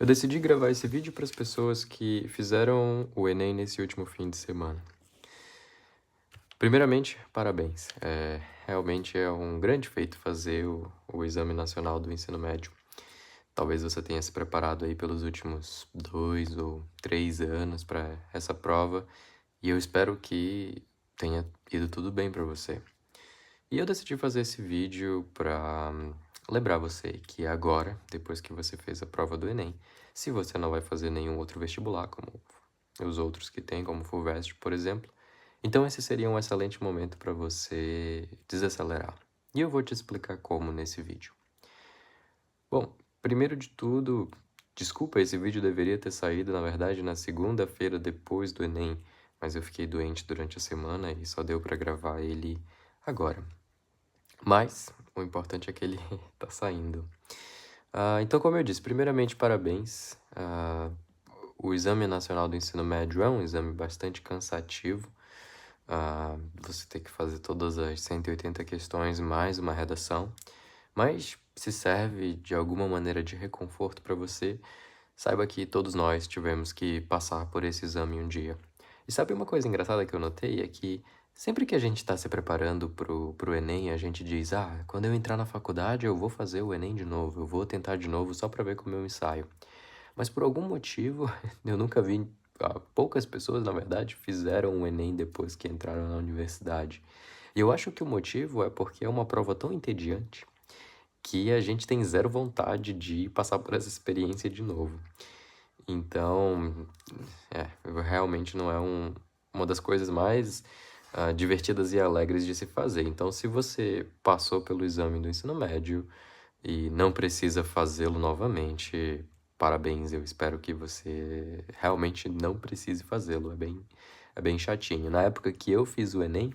Eu decidi gravar esse vídeo para as pessoas que fizeram o Enem nesse último fim de semana. Primeiramente, parabéns. Realmente é um grande feito fazer o Exame Nacional do Ensino Médio. Talvez você tenha se preparado aí pelos últimos 2 ou 3 anos para essa prova e eu espero que tenha ido tudo bem para você. E eu decidi fazer esse vídeo para lembrar você que agora, depois que você fez a prova do Enem, se você não vai fazer nenhum outro vestibular, como os outros que tem, como o FUVEST, por exemplo, então esse seria um excelente momento para você desacelerar. E eu vou te explicar como nesse vídeo. Bom, primeiro de tudo, desculpa, esse vídeo deveria ter saído, na verdade, na segunda-feira depois do Enem, mas eu fiquei doente durante a semana e só deu para gravar ele agora. Mas o importante é que ele tá saindo. Então, como eu disse, primeiramente, parabéns. O Exame Nacional do Ensino Médio é um exame bastante cansativo. Você tem que fazer todas as 180 questões mais uma redação. Mas se serve de alguma maneira de reconforto para você, saiba que todos nós tivemos que passar por esse exame um dia. E sabe uma coisa engraçada que eu notei? É que sempre que a gente está se preparando pro Enem, a gente diz, quando eu entrar na faculdade eu vou fazer o Enem de novo, eu vou tentar de novo só para ver como eu ensaio. Mas por algum motivo, eu nunca vi, poucas pessoas, na verdade, fizeram o Enem depois que entraram na universidade. E eu acho que o motivo é porque é uma prova tão entediante que a gente tem zero vontade de passar por essa experiência de novo. Então, realmente não é uma das coisas mais divertidas e alegres de se fazer. Então, se você passou pelo exame do ensino médio e não precisa fazê-lo novamente, parabéns, eu espero que você realmente não precise fazê-lo, é bem chatinho. Na época que eu fiz o Enem,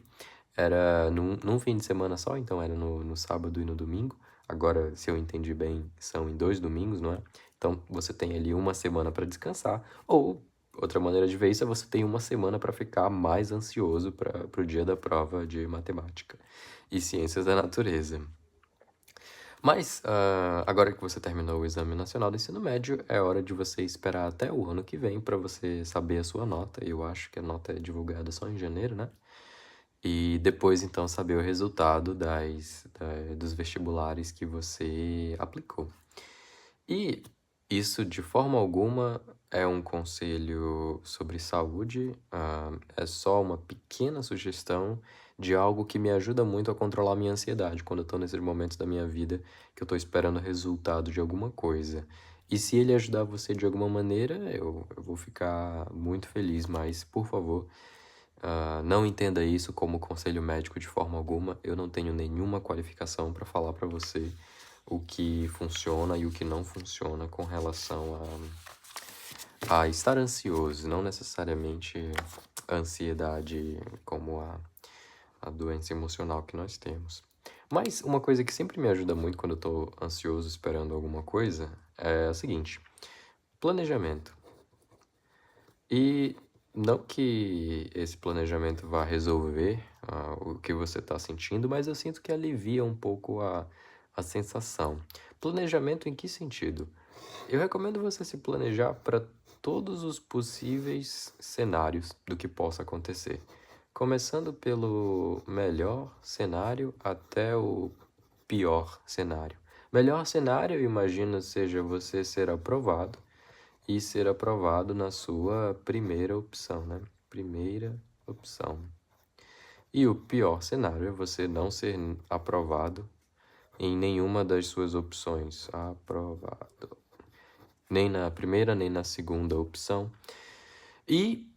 era num fim de semana só, então era no sábado e no domingo. Agora, se eu entendi bem, são em 2 domingos, não é? Então, você tem ali uma semana para descansar, ou outra maneira de ver isso é você tem uma semana para ficar mais ansioso para o dia da prova de matemática e ciências da natureza. Mas, agora que você terminou o Exame Nacional do Ensino Médio, é hora de você esperar até o ano que vem para você saber a sua nota. Eu acho que a nota é divulgada só em janeiro, né? E depois, então, saber o resultado dos vestibulares que você aplicou. E isso, de forma alguma, é um conselho sobre saúde, é só uma pequena sugestão de algo que me ajuda muito a controlar minha ansiedade quando eu tô nesses momentos da minha vida que eu tô esperando o resultado de alguma coisa. E se ele ajudar você de alguma maneira, eu vou ficar muito feliz, mas, por favor, não entenda isso como conselho médico de forma alguma. Eu não tenho nenhuma qualificação para falar para você o que funciona e o que não funciona com relação a estar ansioso, não necessariamente a ansiedade como a doença emocional que nós temos. Mas uma coisa que sempre me ajuda muito quando eu tô ansioso esperando alguma coisa é a seguinte: planejamento. E não que esse planejamento vá resolver o que você está sentindo, mas eu sinto que alivia um pouco a sensação. Planejamento em que sentido? Eu recomendo você se planejar para todos os possíveis cenários do que possa acontecer. Começando pelo melhor cenário até o pior cenário. Melhor cenário, eu imagino, seja você ser aprovado e ser aprovado na sua primeira opção, né? Primeira opção. E o pior cenário é você não ser aprovado em nenhuma das suas opções. Aprovado. Nem na primeira, nem na segunda opção. E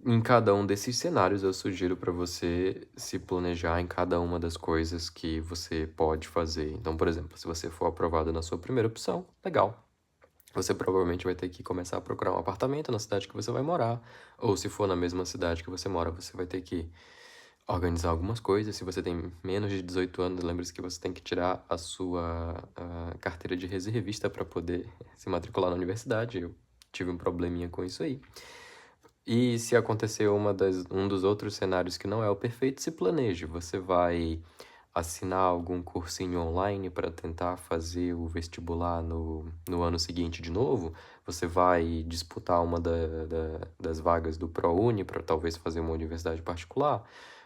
em cada um desses cenários eu sugiro para você se planejar em cada uma das coisas que você pode fazer. Então, por exemplo, se você for aprovado na sua primeira opção, legal. Você provavelmente vai ter que começar a procurar um apartamento na cidade que você vai morar, ou se for na mesma cidade que você mora, você vai ter que organizar algumas coisas. Se você tem menos de 18 anos, lembre-se que você tem que tirar a sua carteira de reservista para poder se matricular na universidade. Eu tive um probleminha com isso aí. E se acontecer um dos outros cenários que não é o perfeito, se planeje. Você vai assinar algum cursinho online para tentar fazer o vestibular no ano seguinte de novo, você vai disputar uma das vagas do ProUni para talvez fazer uma universidade particular,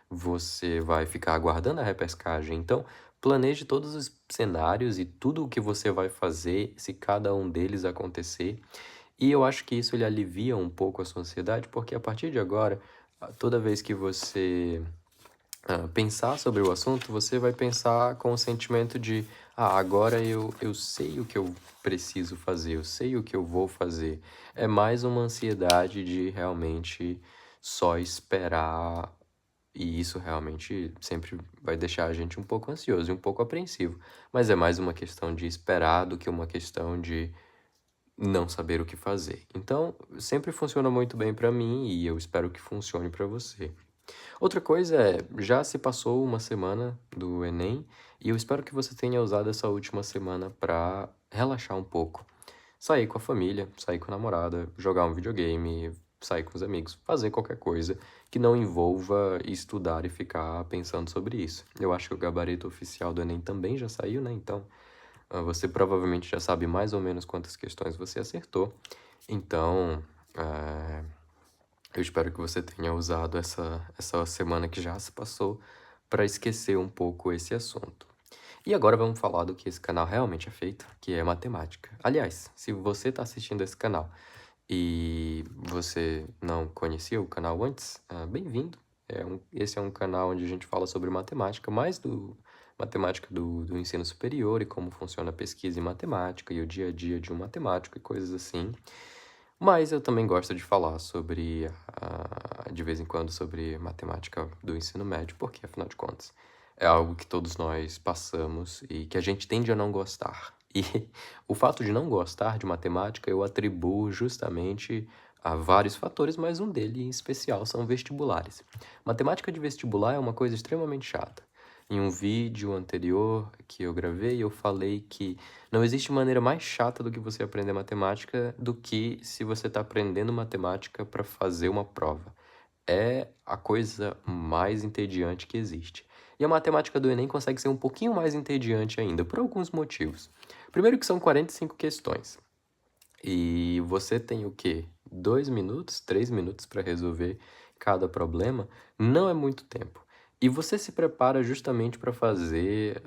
você vai ficar aguardando a repescagem. Então, planeje todos os cenários e tudo o que você vai fazer se cada um deles acontecer. E eu acho que isso ele alivia um pouco a sua ansiedade, porque a partir de agora, toda vez que você pensar sobre o assunto, você vai pensar com o sentimento de, agora eu sei o que eu preciso fazer, eu sei o que eu vou fazer. É mais uma ansiedade de realmente só esperar, e isso realmente sempre vai deixar a gente um pouco ansioso e um pouco apreensivo. Mas é mais uma questão de esperar do que uma questão de não saber o que fazer. Então, sempre funciona muito bem para mim e eu espero que funcione para você. Outra coisa é, já se passou uma semana do Enem e eu espero que você tenha usado essa última semana para relaxar um pouco. Sair com a família, sair com a namorada, jogar um videogame, sair com os amigos, fazer qualquer coisa que não envolva estudar e ficar pensando sobre isso. Eu acho que o gabarito oficial do Enem também já saiu, né? Então, você provavelmente já sabe mais ou menos quantas questões você acertou. Então, eu espero que você tenha usado essa semana que já se passou para esquecer um pouco esse assunto. E agora vamos falar do que esse canal realmente é feito, que é matemática. Aliás, se você está assistindo esse canal e você não conhecia o canal antes, bem-vindo. Esse é um canal onde a gente fala sobre matemática, mais do matemática do ensino superior e como funciona a pesquisa em matemática e o dia a dia de um matemático e coisas assim. Mas eu também gosto de falar sobre, de vez em quando, sobre matemática do ensino médio, porque, afinal de contas, é algo que todos nós passamos e que a gente tende a não gostar. E o fato de não gostar de matemática eu atribuo justamente a vários fatores, mas um deles em especial são vestibulares. Matemática de vestibular é uma coisa extremamente chata. Em um vídeo anterior que eu gravei, eu falei que não existe maneira mais chata do que você aprender matemática do que se você está aprendendo matemática para fazer uma prova. É a coisa mais entediante que existe. E a matemática do Enem consegue ser um pouquinho mais entediante ainda, por alguns motivos. Primeiro que são 45 questões. E você tem o quê? 2 minutos, 3 minutos para resolver cada problema? Não é muito tempo. E você se prepara justamente para fazer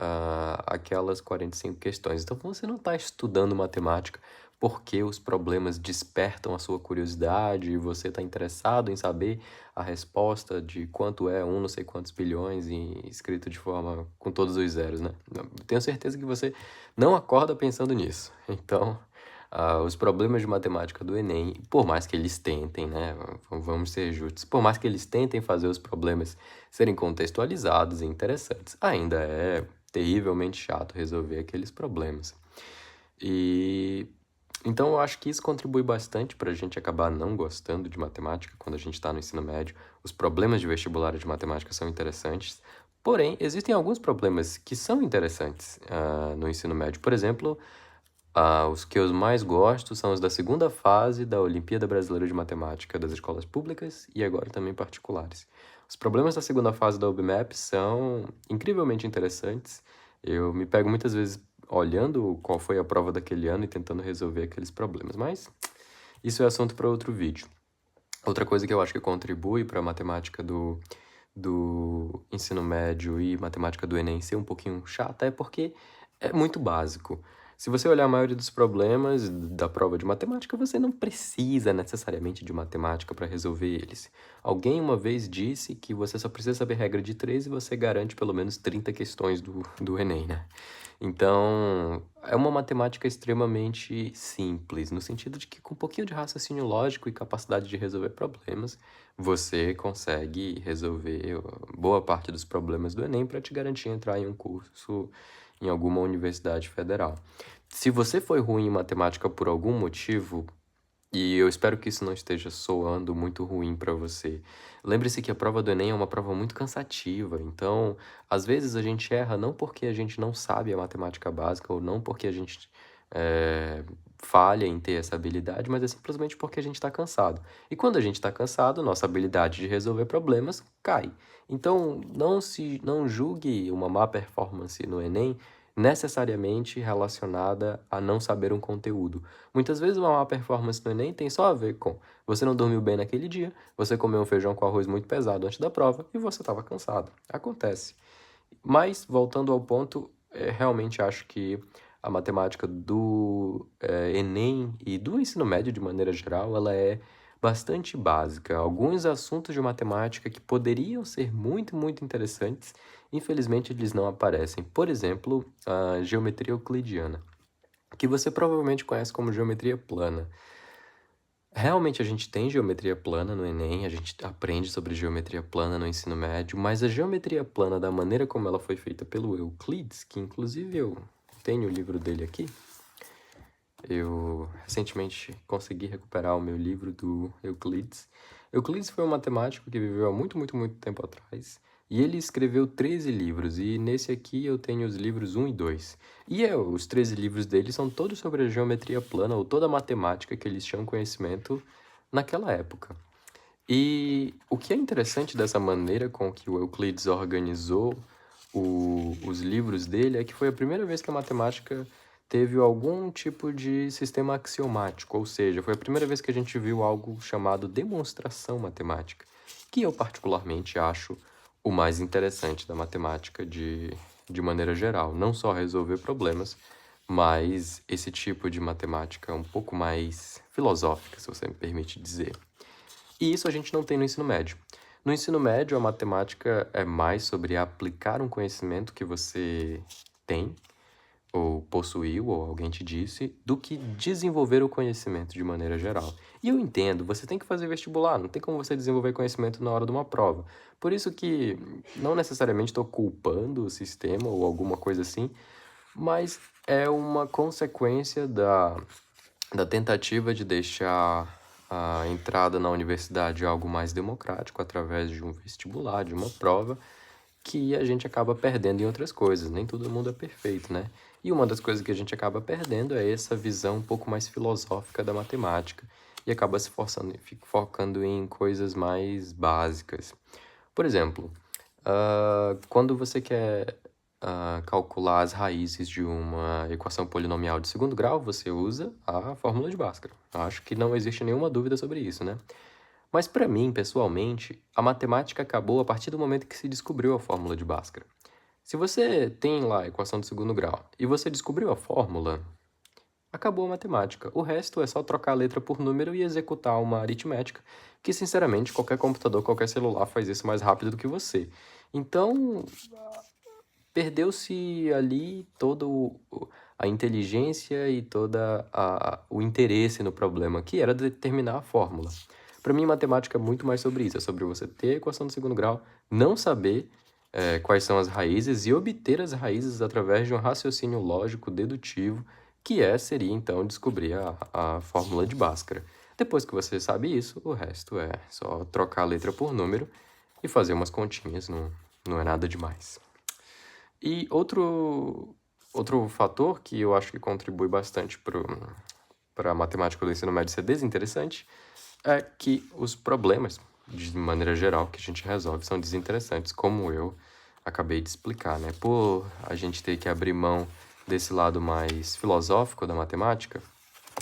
aquelas 45 questões. Então você não está estudando matemática porque os problemas despertam a sua curiosidade e você está interessado em saber a resposta de quanto é um não sei quantos bilhões e escrito de forma com todos os zeros, né? Eu tenho certeza que você não acorda pensando nisso. Então, os problemas de matemática do Enem, por mais que eles tentem, né? Vamos ser justos, por mais que eles tentem fazer os problemas serem contextualizados e interessantes, ainda é terrivelmente chato resolver aqueles problemas. E então eu acho que isso contribui bastante para a gente acabar não gostando de matemática quando a gente está no ensino médio. Os problemas de vestibular de matemática são interessantes, porém, existem alguns problemas que são interessantes no ensino médio. Por exemplo, os que eu mais gosto são os da segunda fase da Olimpíada Brasileira de Matemática das escolas públicas e agora também particulares. Os problemas da segunda fase da UBMAP são incrivelmente interessantes. Eu me pego muitas vezes olhando qual foi a prova daquele ano e tentando resolver aqueles problemas, mas isso é assunto para outro vídeo. Outra coisa que eu acho que contribui para a matemática do ensino médio e matemática do Enem ser um pouquinho chata é porque é muito básico. Se você olhar a maioria dos problemas da prova de matemática, você não precisa necessariamente de matemática para resolver eles. Alguém uma vez disse que você só precisa saber regra de 3 e você garante pelo menos 30 questões do Enem, né? Então, é uma matemática extremamente simples, no sentido de que com um pouquinho de raciocínio lógico e capacidade de resolver problemas, você consegue resolver boa parte dos problemas do Enem para te garantir entrar em um curso em alguma universidade federal. Se você foi ruim em matemática por algum motivo, e eu espero que isso não esteja soando muito ruim para você, lembre-se que a prova do Enem é uma prova muito cansativa, então, às vezes a gente erra não porque a gente não sabe a matemática básica ou não porque a gente falha em ter essa habilidade, mas é simplesmente porque a gente está cansado. E quando a gente está cansado, nossa habilidade de resolver problemas cai. Então, não julgue uma má performance no Enem necessariamente relacionada a não saber um conteúdo. Muitas vezes uma má performance no Enem tem só a ver com você não dormiu bem naquele dia, você comeu um feijão com arroz muito pesado antes da prova e você estava cansado. Acontece. Mas, voltando ao ponto, realmente acho que a matemática do Enem e do ensino médio, de maneira geral, ela é bastante básica. Alguns assuntos de matemática que poderiam ser muito, muito interessantes, infelizmente eles não aparecem. Por exemplo, a geometria euclidiana, que você provavelmente conhece como geometria plana. Realmente a gente tem geometria plana no Enem, a gente aprende sobre geometria plana no ensino médio, mas a geometria plana, da maneira como ela foi feita pelo Euclides, que inclusive eu tenho o livro dele aqui, eu recentemente consegui recuperar o meu livro do Euclides. Euclides foi um matemático que viveu há muito, muito, muito tempo atrás, e ele escreveu 13 livros, e nesse aqui eu tenho os livros 1 e 2. Os 13 livros dele são todos sobre a geometria plana, ou toda a matemática que eles tinham conhecimento naquela época. E o que é interessante dessa maneira com que o Euclides organizou os livros dele é que foi a primeira vez que a matemática teve algum tipo de sistema axiomático, ou seja, foi a primeira vez que a gente viu algo chamado demonstração matemática, que eu particularmente acho o mais interessante da matemática de maneira geral. Não só resolver problemas, mas esse tipo de matemática um pouco mais filosófica, se você me permite dizer. E isso a gente não tem no ensino médio. No ensino médio, a matemática é mais sobre aplicar um conhecimento que você tem, ou possuiu, ou alguém te disse, do que desenvolver o conhecimento de maneira geral. E eu entendo, você tem que fazer vestibular, não tem como você desenvolver conhecimento na hora de uma prova. Por isso que não necessariamente estou culpando o sistema ou alguma coisa assim, mas é uma consequência da tentativa de deixar a entrada na universidade algo mais democrático através de um vestibular, de uma prova, que a gente acaba perdendo em outras coisas. Nem todo mundo é perfeito, né? E uma das coisas que a gente acaba perdendo é essa visão um pouco mais filosófica da matemática e acaba se focando em coisas mais básicas. Por exemplo, quando você quer calcular as raízes de uma equação polinomial de segundo grau, você usa a fórmula de Bhaskara. Acho que não existe nenhuma dúvida sobre isso, né? Mas para mim, pessoalmente, a matemática acabou a partir do momento que se descobriu a fórmula de Bhaskara. Se você tem lá a equação de segundo grau e você descobriu a fórmula, acabou a matemática. O resto é só trocar a letra por número e executar uma aritmética, que sinceramente qualquer computador, qualquer celular faz isso mais rápido do que você. Então, perdeu-se ali toda a inteligência e toda o interesse no problema, que era determinar a fórmula. Para mim, matemática é muito mais sobre isso, é sobre você ter a equação do segundo grau, não saber quais são as raízes e obter as raízes através de um raciocínio lógico dedutivo, que seria então descobrir a fórmula de Bhaskara. Depois que você sabe isso, o resto é só trocar a letra por número e fazer umas continhas, não é nada demais. E outro fator que eu acho que contribui bastante para a matemática do ensino médio ser desinteressante é que os problemas, de maneira geral, que a gente resolve são desinteressantes, como eu acabei de explicar, né? Por a gente ter que abrir mão desse lado mais filosófico da matemática,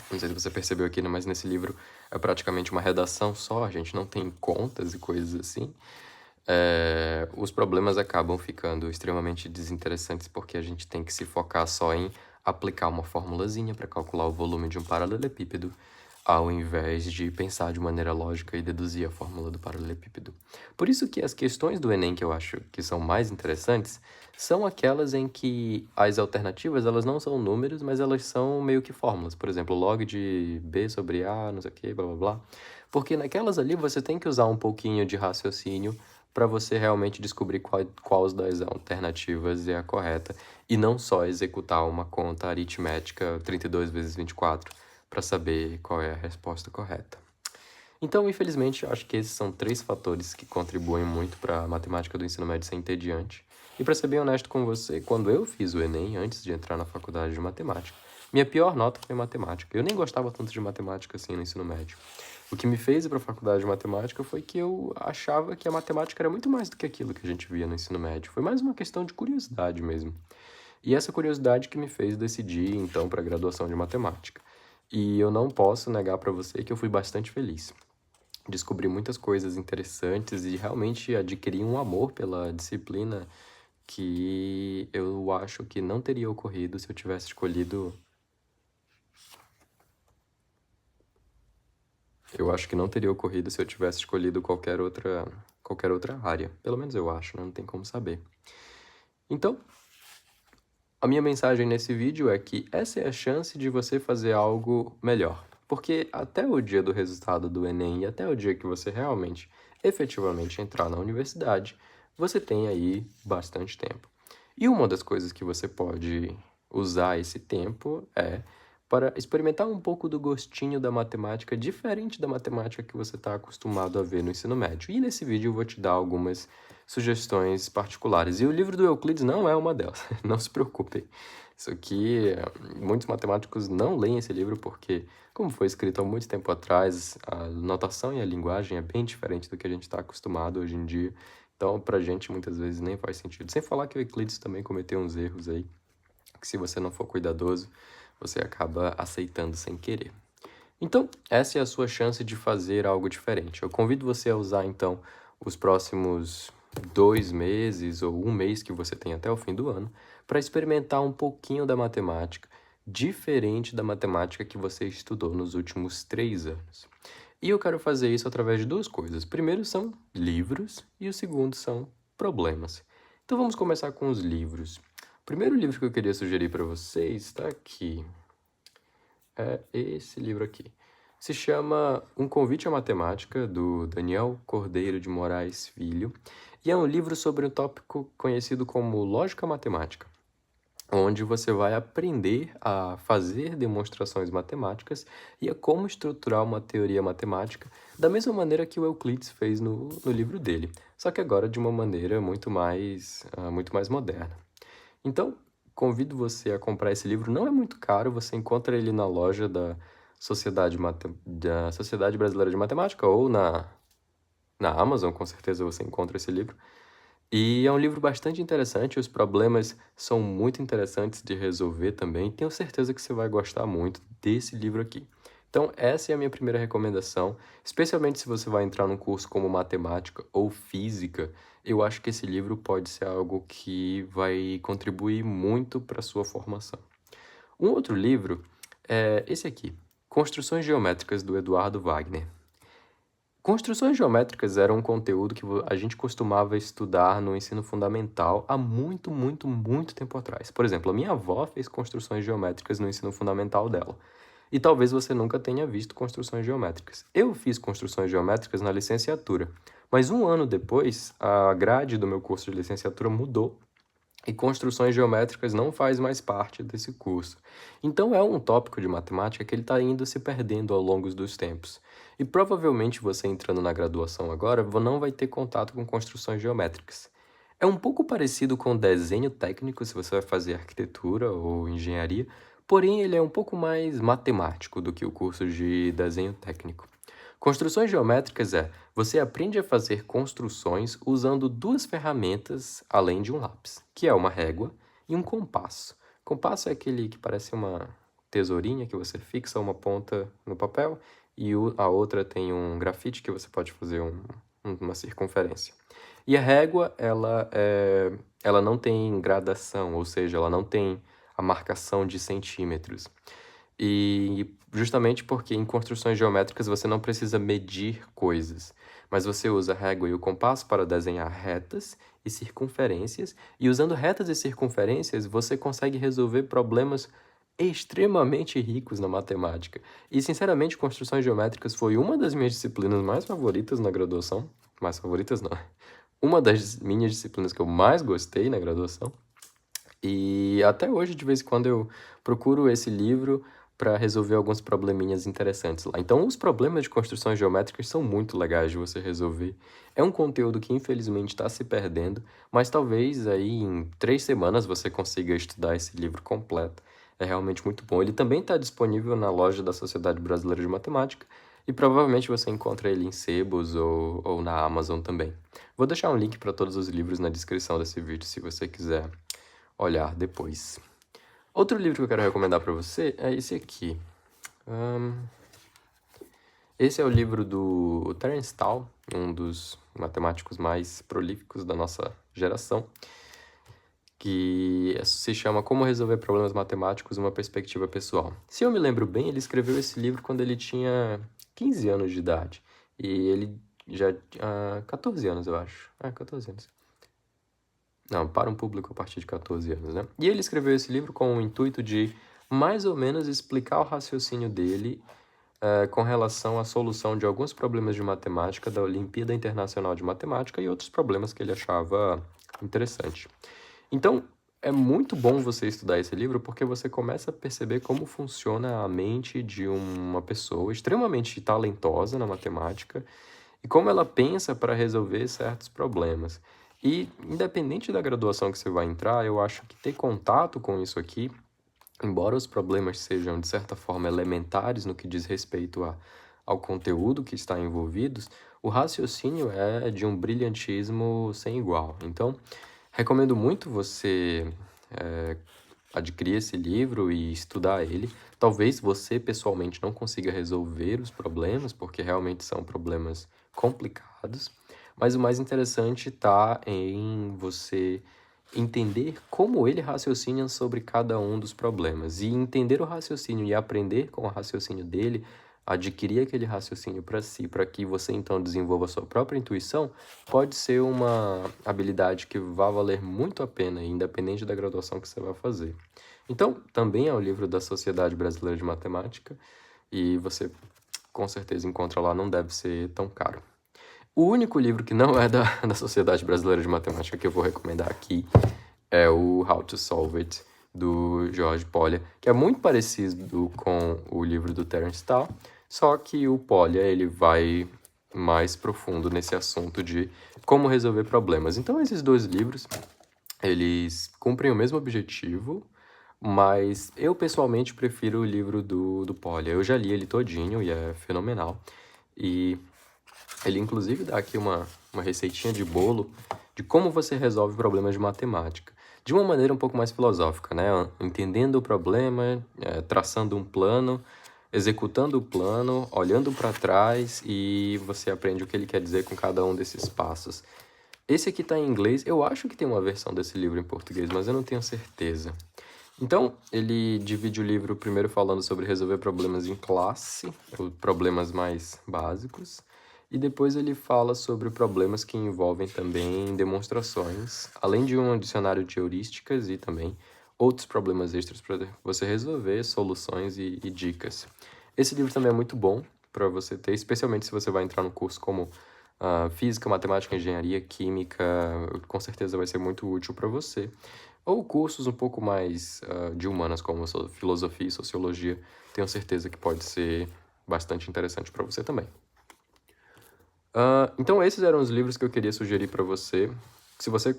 não sei se você percebeu aqui, né, mas nesse livro é praticamente uma redação só, a gente não tem contas e coisas assim. Os problemas acabam ficando extremamente desinteressantes porque a gente tem que se focar só em aplicar uma formulazinha para calcular o volume de um paralelepípedo, ao invés de pensar de maneira lógica e deduzir a fórmula do paralelepípedo. Por isso que as questões do Enem que eu acho que são mais interessantes são aquelas em que as alternativas elas não são números, mas elas são meio que fórmulas. Por exemplo, log de B sobre A, não sei o que, blá blá blá. Porque naquelas ali você tem que usar um pouquinho de raciocínio para você realmente descobrir qual das alternativas é a correta e não só executar uma conta aritmética 32 vezes 24 para saber qual é a resposta correta. Então, infelizmente, eu acho que esses são 3 fatores que contribuem muito para a matemática do ensino médio ser entediante. E para ser bem honesto com você, quando eu fiz o Enem, antes de entrar na faculdade de matemática, Minha pior nota foi matemática. Eu nem gostava tanto de matemática assim no ensino médio. O que me fez ir para a faculdade de matemática foi que eu achava que a matemática era muito mais do que aquilo que a gente via no ensino médio. Foi mais uma questão de curiosidade mesmo. E essa curiosidade que me fez decidir, então, para a graduação de matemática. E eu não posso negar para você que eu fui bastante feliz. Descobri muitas coisas interessantes e realmente adquiri um amor pela disciplina que eu acho que não teria ocorrido se eu tivesse escolhido. Eu acho que não teria ocorrido se eu tivesse escolhido qualquer outra área. Pelo menos eu acho, né? Não tem como saber. Então, a minha mensagem nesse vídeo é que essa é a chance de você fazer algo melhor. Porque até o dia do resultado do Enem e até o dia que você realmente, efetivamente entrar na universidade, você tem aí bastante tempo. E uma das coisas que você pode usar esse tempo é para experimentar um pouco do gostinho da matemática diferente da matemática que você está acostumado a ver no ensino médio. E nesse vídeo eu vou te dar algumas sugestões particulares. E o livro do Euclides não é uma delas, não se preocupem. Isso aqui, muitos matemáticos não leem esse livro porque, como foi escrito há muito tempo atrás, a notação e a linguagem é bem diferente do que a gente está acostumado hoje em dia. Então, pra gente, muitas vezes nem faz sentido. Sem falar que o Euclides também cometeu uns erros aí, que se você não for cuidadoso, você acaba aceitando sem querer. Então, essa é a sua chance de fazer algo diferente. Eu convido você a usar, então, os próximos 2 meses ou 1 mês que você tem até o fim do ano para experimentar um pouquinho da matemática, diferente da matemática que você estudou nos últimos 3 anos. E eu quero fazer isso através de 2 coisas. Primeiro são livros e o segundo são problemas. Então vamos começar com os livros. O primeiro livro que eu queria sugerir para vocês está aqui. É esse livro aqui. Se chama Um Convite à Matemática, do Daniel Cordeiro de Moraes Filho, e é um livro sobre um tópico conhecido como lógica matemática, onde você vai aprender a fazer demonstrações matemáticas e a como estruturar uma teoria matemática da mesma maneira que o Euclides fez no livro dele, só que agora de uma maneira muito mais moderna. Então, convido você a comprar esse livro. Não é muito caro, você encontra ele na loja da Sociedade Brasileira de Matemática ou na Amazon, com certeza você encontra esse livro. E é um livro bastante interessante, os problemas são muito interessantes de resolver também. Tenho certeza que você vai gostar muito desse livro aqui. Então, essa é a minha primeira recomendação, especialmente se você vai entrar num curso como matemática ou física. Eu acho que esse livro pode ser algo que vai contribuir muito para a sua formação. Um outro livro é esse aqui, Construções Geométricas, do Eduardo Wagner. Construções geométricas era um conteúdo que a gente costumava estudar no ensino fundamental há muito, muito, muito tempo atrás. Por exemplo, a minha avó fez construções geométricas no ensino fundamental dela. E talvez você nunca tenha visto construções geométricas. Eu fiz construções geométricas na licenciatura, mas 1 ano depois, a grade do meu curso de licenciatura mudou e construções geométricas não faz mais parte desse curso. Então é um tópico de matemática que ele está indo se perdendo ao longo dos tempos. E provavelmente você entrando na graduação agora não vai ter contato com construções geométricas. É um pouco parecido com desenho técnico, se você vai fazer arquitetura ou engenharia, porém ele é um pouco mais matemático do que o curso de desenho técnico. Construções geométricas você aprende a fazer construções usando 2 ferramentas além de um lápis, que é uma régua e um compasso. Compasso é aquele que parece uma tesourinha que você fixa uma ponta no papel e a outra tem um grafite que você pode fazer uma circunferência. E a régua, ela não tem gradação, ou seja, ela não tem a marcação de centímetros. E justamente porque em construções geométricas você não precisa medir coisas, mas você usa a régua e o compasso para desenhar retas e circunferências, e usando retas e circunferências você consegue resolver problemas extremamente ricos na matemática. E, sinceramente, construções geométricas foi uma das minhas disciplinas mais favoritas na graduação. Mais favoritas, não. Uma das minhas disciplinas que eu mais gostei na graduação. E até hoje, de vez em quando, eu procuro esse livro para resolver alguns probleminhas interessantes lá. Então, os problemas de construções geométricas são muito legais de você resolver. É um conteúdo que, infelizmente, está se perdendo, mas talvez aí em 3 semanas você consiga estudar esse livro completo. É realmente muito bom. Ele também está disponível na loja da Sociedade Brasileira de Matemática e provavelmente você encontra ele em sebos ou na Amazon também. Vou deixar um link para todos os livros na descrição desse vídeo se você quiser olhar depois. Outro livro que eu quero recomendar para você é esse aqui. Esse é o livro do Terence Tao, um dos matemáticos mais prolíficos da nossa geração, que se chama Como Resolver Problemas Matemáticos uma Perspectiva Pessoal. Se eu me lembro bem, ele escreveu esse livro quando ele tinha 15 anos de idade. E ele já... 14 anos, eu acho. 14 anos. Não, para um público a partir de 14 anos, né? E ele escreveu esse livro com o intuito de, mais ou menos, explicar o raciocínio dele com relação à solução de alguns problemas de matemática da Olimpíada Internacional de Matemática e outros problemas que ele achava interessante. Então, é muito bom você estudar esse livro porque você começa a perceber como funciona a mente de uma pessoa extremamente talentosa na matemática e como ela pensa para resolver certos problemas. E, independente da graduação que você vai entrar, eu acho que ter contato com isso aqui, embora os problemas sejam, de certa forma, elementares no que diz respeito ao conteúdo que está envolvido, o raciocínio é de um brilhantismo sem igual. Então, recomendo muito você adquirir esse livro e estudar ele. Talvez você, pessoalmente, não consiga resolver os problemas, porque realmente são problemas complicados, mas o mais interessante está em você entender como ele raciocina sobre cada um dos problemas. E entender o raciocínio e aprender com o raciocínio dele, adquirir aquele raciocínio para si, para que você então desenvolva a sua própria intuição, pode ser uma habilidade que vai valer muito a pena, independente da graduação que você vai fazer. Então, também é o livro da Sociedade Brasileira de Matemática, e você com certeza encontra lá, não deve ser tão caro. O único livro que não é da Sociedade Brasileira de Matemática que eu vou recomendar aqui é o How to Solve It, do George Polya, que é muito parecido com o livro do Terence Tao, só que o Polya, ele vai mais profundo nesse assunto de como resolver problemas. Então, esses dois livros, eles cumprem o mesmo objetivo, mas eu, pessoalmente, prefiro o livro do Polya. Eu já li ele todinho e é fenomenal. E ele, inclusive, dá aqui uma receitinha de bolo de como você resolve problemas de matemática. De uma maneira um pouco mais filosófica, né? Entendendo o problema, traçando um plano, executando o plano, olhando para trás e você aprende o que ele quer dizer com cada um desses passos. Esse aqui está em inglês. Eu acho que tem uma versão desse livro em português, mas eu não tenho certeza. Então, ele divide o livro primeiro falando sobre resolver problemas em classe, ou problemas mais básicos, e depois ele fala sobre problemas que envolvem também demonstrações, além de um dicionário de heurísticas e também outros problemas extras para você resolver, soluções e dicas. Esse livro também é muito bom para você ter, especialmente se você vai entrar no curso como física, matemática, engenharia, química, com certeza vai ser muito útil para você. Ou cursos um pouco mais de humanas, como filosofia e sociologia, tenho certeza que pode ser bastante interessante para você também. Então, esses eram os livros que eu queria sugerir para você. Se você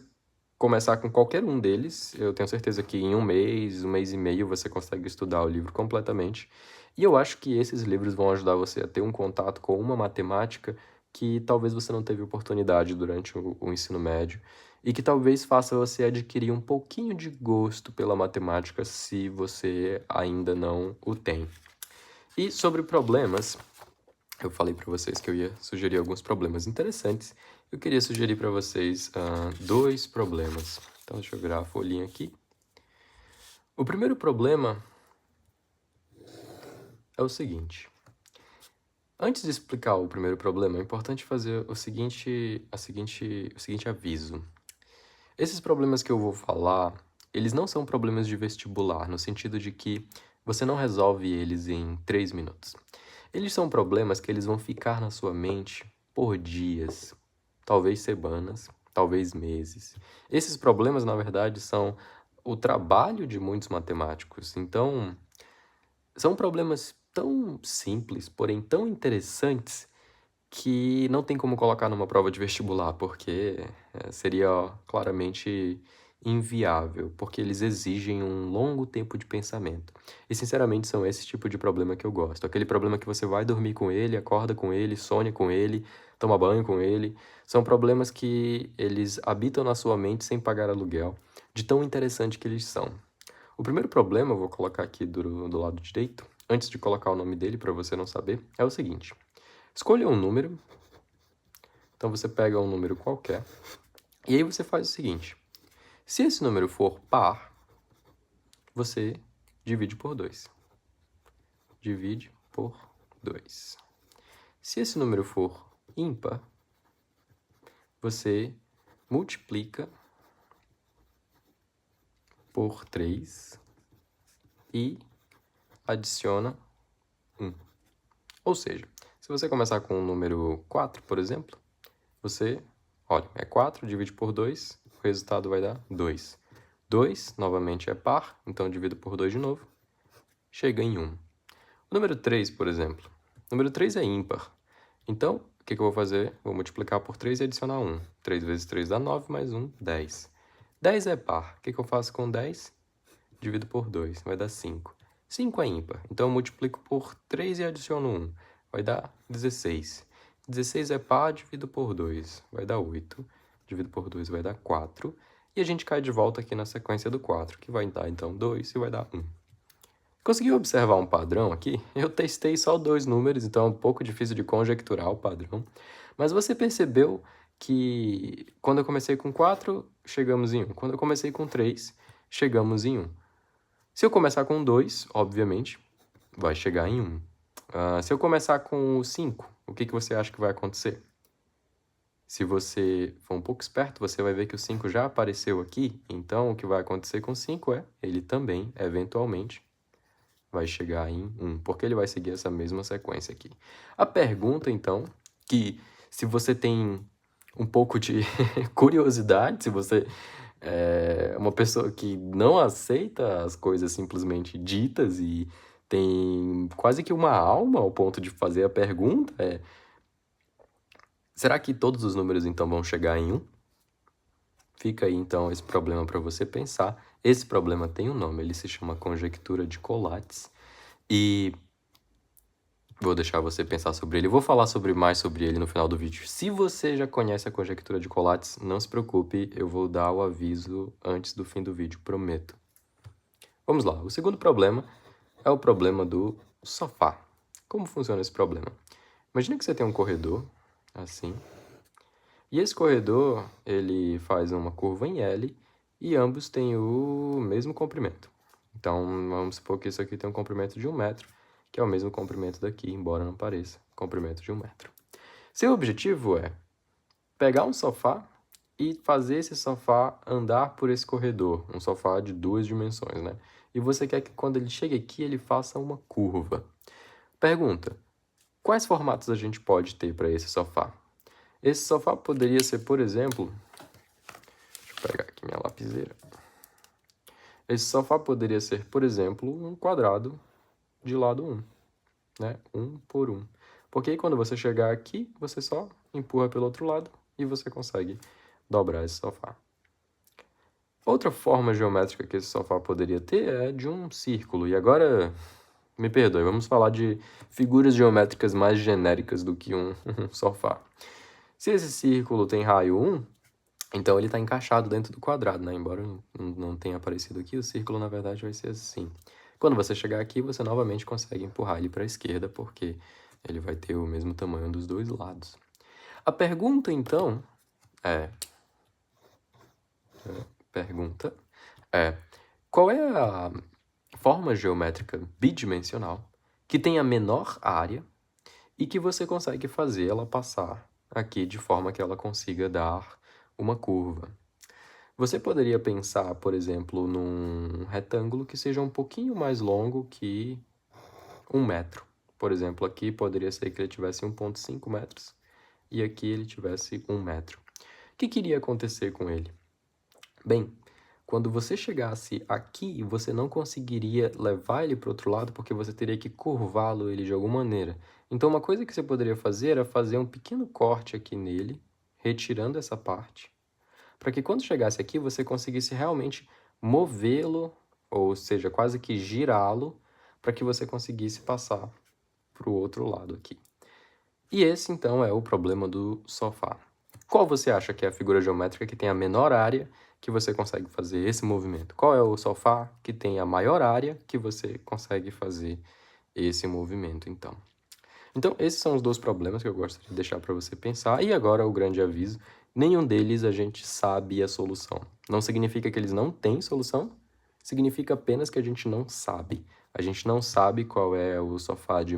começar com qualquer um deles, eu tenho certeza que em um mês e meio, você consegue estudar o livro completamente. E eu acho que esses livros vão ajudar você a ter um contato com uma matemática que talvez você não teve oportunidade durante o ensino médio e que talvez faça você adquirir um pouquinho de gosto pela matemática se você ainda não o tem. E sobre problemas, eu falei para vocês que eu ia sugerir alguns problemas interessantes. Eu queria sugerir para vocês dois problemas. Então, deixa eu virar a folhinha aqui. O primeiro problema é o seguinte. Antes de explicar o primeiro problema, é importante fazer o seguinte aviso. Esses problemas que eu vou falar, eles não são problemas de vestibular, no sentido de que você não resolve eles em 3 minutos. Eles são problemas que eles vão ficar na sua mente por dias, talvez semanas, talvez meses. Esses problemas, na verdade, são o trabalho de muitos matemáticos. Então, são problemas tão simples, porém tão interessantes, que não tem como colocar numa prova de vestibular, porque seria claramente inviável, porque eles exigem um longo tempo de pensamento. E, sinceramente, são esse tipo de problema que eu gosto. Aquele problema que você vai dormir com ele, acorda com ele, sonha com ele, toma banho com ele. São problemas que eles habitam na sua mente sem pagar aluguel, de tão interessante que eles são. O primeiro problema, eu vou colocar aqui do lado direito, antes de colocar o nome dele para você não saber, é o seguinte. Escolha um número. Então, você pega um número qualquer. E aí você faz o seguinte. Se esse número for par, você divide por 2. Divide por 2. Se esse número for ímpar, você multiplica por 3 e adiciona 1. Ou seja, se você começar com o número 4, por exemplo, você, olha, é 4, divide por 2, o resultado vai dar 2. 2, novamente, é par, então divido por 2 de novo, chega em 1. O número 3, por exemplo, o número 3 é ímpar. Então, o que eu vou fazer? Vou multiplicar por 3 e adicionar 1. 3 vezes 3 dá 9, mais 1, 10. 10 é par. O que eu faço com 10? Divido por 2, vai dar 5. 5 é ímpar, então eu multiplico por 3 e adiciono 1. Vai dar 16. 16 é par, divido por 2, vai dar 8. Divido por 2 vai dar 4. E a gente cai de volta aqui na sequência do 4, que vai dar então 2 e vai dar 1. Conseguiu observar um padrão aqui? Eu testei só 2 números, então é um pouco difícil de conjecturar o padrão. Mas você percebeu que quando eu comecei com 4, chegamos em 1. Quando eu comecei com 3, chegamos em 1. Se eu começar com 2, obviamente, vai chegar em 1. Se eu começar com 5, o que você acha que vai acontecer? Se você for um pouco esperto, você vai ver que o 5 já apareceu aqui. Então, o que vai acontecer com 5 é, ele também, eventualmente, vai chegar em 1, porque ele vai seguir essa mesma sequência aqui. A pergunta, então, que se você tem um pouco de curiosidade, se você é uma pessoa que não aceita as coisas simplesmente ditas e tem quase que uma alma ao ponto de fazer a pergunta, será que todos os números, então, vão chegar em 1? Fica aí, então, esse problema para você pensar. Esse problema tem um nome, ele se chama conjectura de Collatz. E vou deixar você pensar sobre ele. Vou falar mais sobre ele no final do vídeo. Se você já conhece a conjectura de Collatz, não se preocupe, eu vou dar o aviso antes do fim do vídeo, prometo. Vamos lá. O segundo problema é o problema do sofá. Como funciona esse problema? Imagina que você tem um corredor, assim, e esse corredor, ele faz uma curva em L e ambos têm o mesmo comprimento. Então, vamos supor que isso aqui tem um comprimento de 1 metro, que é o mesmo comprimento daqui, embora não pareça, comprimento de 1 metro. Seu objetivo é pegar um sofá e fazer esse sofá andar por esse corredor, um sofá de 2 dimensões, né? E você quer que quando ele chegue aqui, ele faça uma curva. Pergunta, quais formatos a gente pode ter para esse sofá? Esse sofá poderia ser, por exemplo... Deixa eu pegar aqui minha lapiseira. Esse sofá poderia ser, por exemplo, um quadrado de lado 1, né? 1 por 1. Porque aí quando você chegar aqui, você só empurra pelo outro lado e você consegue dobrar esse sofá. Outra forma geométrica que esse sofá poderia ter é de um círculo. E agora, me perdoe, vamos falar de figuras geométricas mais genéricas do que um sofá. Se esse círculo tem raio 1, então ele está encaixado dentro do quadrado, né? Embora não tenha aparecido aqui, o círculo na verdade vai ser assim. Quando você chegar aqui, você novamente consegue empurrar ele para a esquerda, porque ele vai ter o mesmo tamanho dos dois lados. A pergunta, então, qual é a forma geométrica bidimensional que tem a menor área e que você consegue fazer ela passar aqui de forma que ela consiga dar uma curva? Você poderia pensar, por exemplo, num retângulo que seja um pouquinho mais longo que 1 metro. Por exemplo, aqui poderia ser que ele tivesse 1,5 metros e aqui ele tivesse 1 metro. O que iria acontecer com ele? Bem, quando você chegasse aqui, você não conseguiria levar ele para o outro lado porque você teria que curvá-lo ele de alguma maneira. Então, uma coisa que você poderia fazer era fazer um pequeno corte aqui nele, retirando essa parte. para que quando chegasse aqui você conseguisse realmente movê-lo, ou seja, quase que girá-lo, para que você conseguisse passar para o outro lado aqui. E esse, então, é o problema do sofá. Qual você acha que é a figura geométrica que tem a menor área que você consegue fazer esse movimento? Qual é o sofá que tem a maior área que você consegue fazer esse movimento, então? Então, esses são os dois problemas que eu gostaria de deixar para você pensar. E agora o grande aviso: nenhum deles a gente sabe a solução. Não significa que eles não têm solução, significa apenas que a gente não sabe. A gente não sabe qual é o sofá de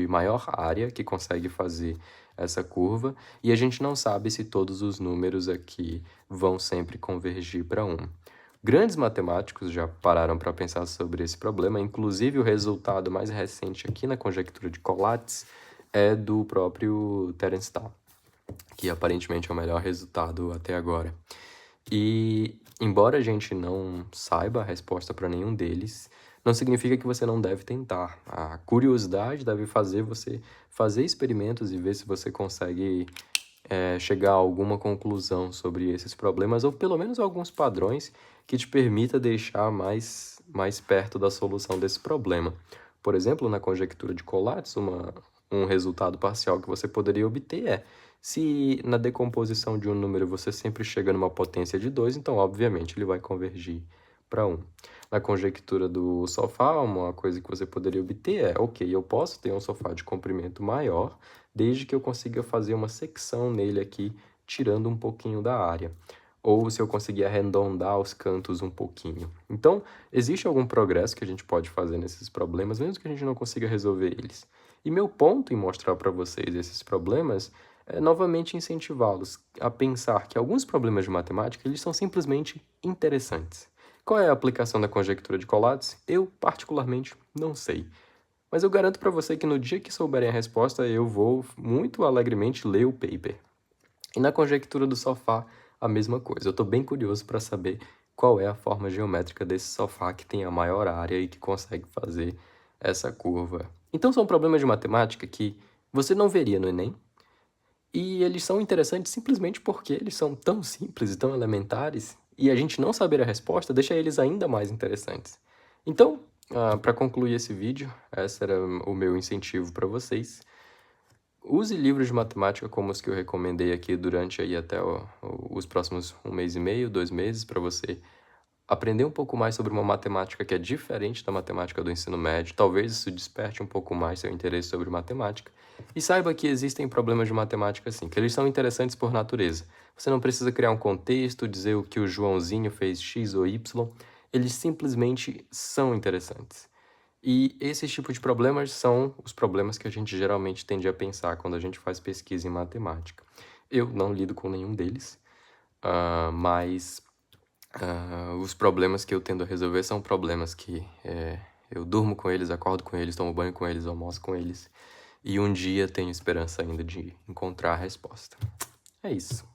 maior área que consegue fazer essa curva, e a gente não sabe se todos os números aqui vão sempre convergir para 1. Grandes matemáticos já pararam para pensar sobre esse problema, inclusive o resultado mais recente aqui na conjectura de Collatz é do próprio Terence Tao, que aparentemente é o melhor resultado até agora. E, embora a gente não saiba a resposta para nenhum deles, não significa que você não deve tentar. A curiosidade deve fazer você fazer experimentos e ver se você consegue chegar a alguma conclusão sobre esses problemas, ou pelo menos alguns padrões que te permita deixar mais perto da solução desse problema. Por exemplo, na conjectura de Collatz, um resultado parcial que você poderia obter é: se na decomposição de um número você sempre chega numa potência de 2, então obviamente ele vai convergir para 1. Na conjectura do sofá, uma coisa que você poderia obter é: ok, eu posso ter um sofá de comprimento maior, desde que eu consiga fazer uma secção nele aqui, tirando um pouquinho da área. Ou se eu conseguir arredondar os cantos um pouquinho. Então, existe algum progresso que a gente pode fazer nesses problemas, mesmo que a gente não consiga resolver eles. E meu ponto em mostrar para vocês esses problemas é novamente incentivá-los a pensar que alguns problemas de matemática eles são simplesmente interessantes. Qual é a aplicação da conjectura de Collatz? Eu, particularmente, não sei. Mas eu garanto para você que no dia que souberem a resposta, eu vou muito alegremente ler o paper. E na conjectura do sofá, a mesma coisa. Eu estou bem curioso para saber qual é a forma geométrica desse sofá que tem a maior área e que consegue fazer essa curva. Então são problemas de matemática que você não veria no Enem, e eles são interessantes simplesmente porque eles são tão simples e tão elementares, e a gente não saber a resposta deixa eles ainda mais interessantes. Então, para concluir esse vídeo, esse era o meu incentivo para vocês. Use livros de matemática como os que eu recomendei aqui durante aí até os próximos 1 mês e meio, 2 meses, para você aprender um pouco mais sobre uma matemática que é diferente da matemática do ensino médio. Talvez isso desperte um pouco mais seu interesse sobre matemática. E saiba que existem problemas de matemática assim, que eles são interessantes por natureza. Você não precisa criar um contexto, dizer o que o Joãozinho fez X ou Y. Eles simplesmente são interessantes. E esses tipos de problemas são os problemas que a gente geralmente tende a pensar quando a gente faz pesquisa em matemática. Eu não lido com nenhum deles, mas os problemas que eu tendo a resolver são problemas que eu durmo com eles, acordo com eles, tomo banho com eles, almoço com eles, e um dia tenho esperança ainda de encontrar a resposta. É isso.